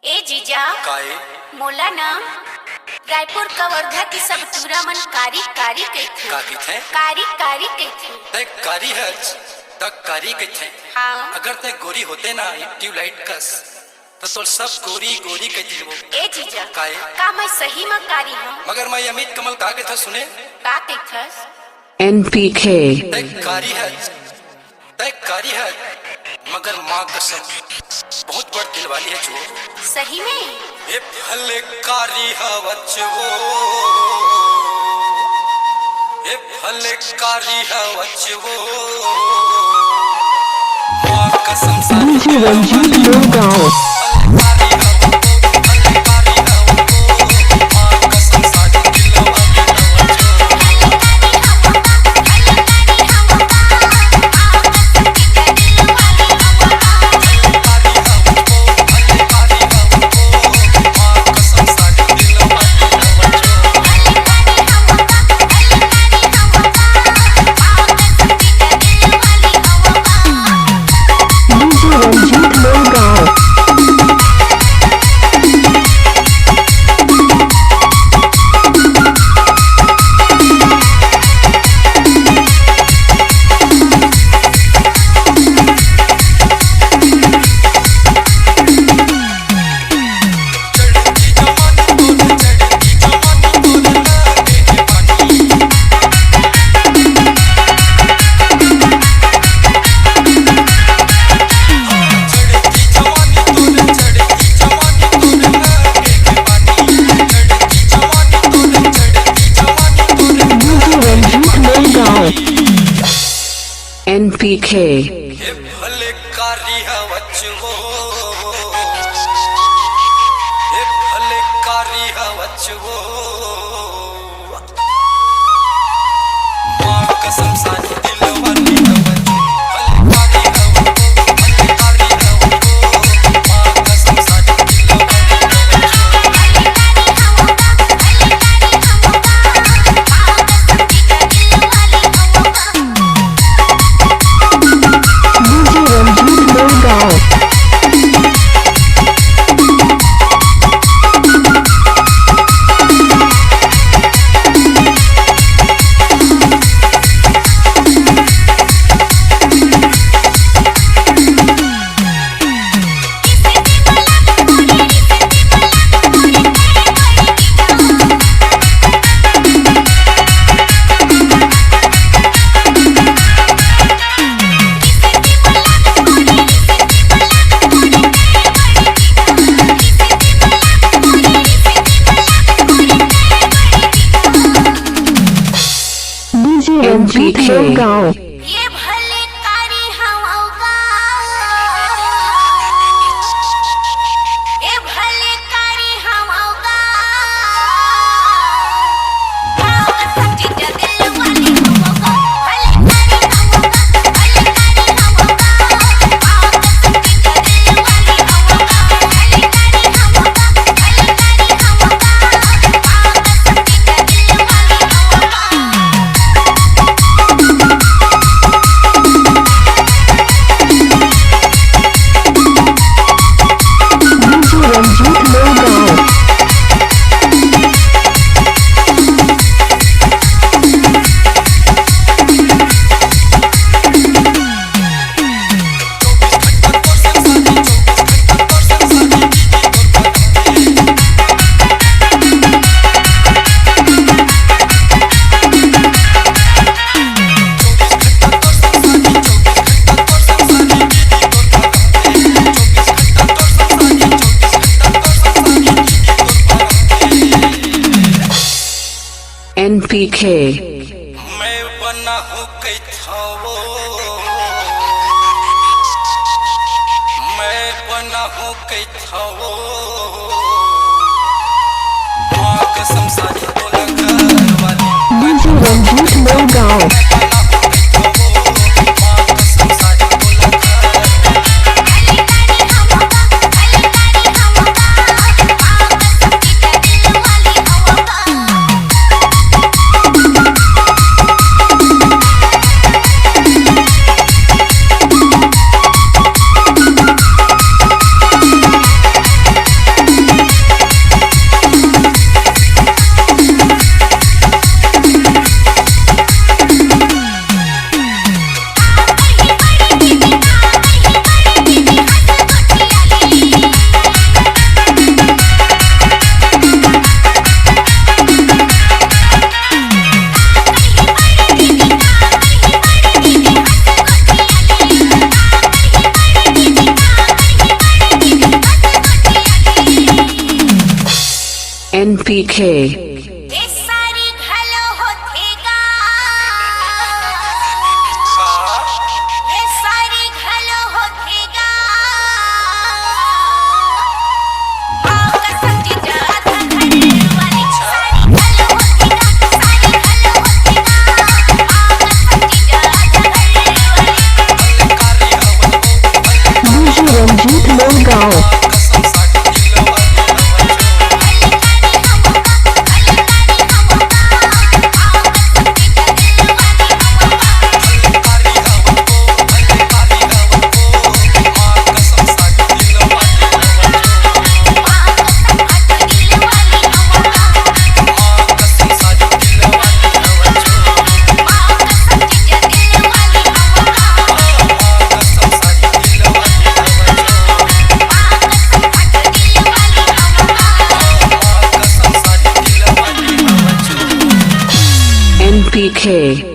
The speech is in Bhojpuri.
ए जीजा काहे मोला ना रायपुर कवर्धा की सब तूरा मन कारी कारी कहथे का कहथे कारी कारी कहथे ते कारी है त कारी कहथे। हाँ अगर ते गोरी होते ना ट्यूबलाइट कस तो तोर सब गोरी गोरी कहती वो। ए जीजा काहे का मैं सही में कारी हूँ मगर मैं अमित कमल का कहथा सुने का कहथस NPK ते कारी है मगर माँ कसम बहुत बड़ दिल वाली है जो सही में ये भले कारी हवच वो ये भले कारी हवच वो माँ कसम DJ ranjeet mohgaon NPK ये भले कारी हवच वो ये भले कारी हवच वो माँ कसम साथ दिलवानी हवच भले कारी हवच माँ कसम साथ दिलवानी ranjeet mohgaon ये भले कारी हवगा ये भले कारी हवगा सब जीजा दिल वाली हवगा भले कारी हवगा सब जीजा दिल वाली हवगा भले कारी हवगा सब जीजा दिल ranjeet mohgaon NPK मैं बना हूँ कैथा वो मैं बना हूँ कैथा वो माँ कसम साथ बोला घर वाली DJ ranjeet mohgaon NPK. हे सारी घालो होतेगा हे सारी घालो होतेगा माँ कसम जीजा आधा घंटे वाली सारी घालो होतेगा सारी घालो होतेगा माँ कसम जीजा आधा घंटे वाली DJ Ranjeet mohgaon. NPK.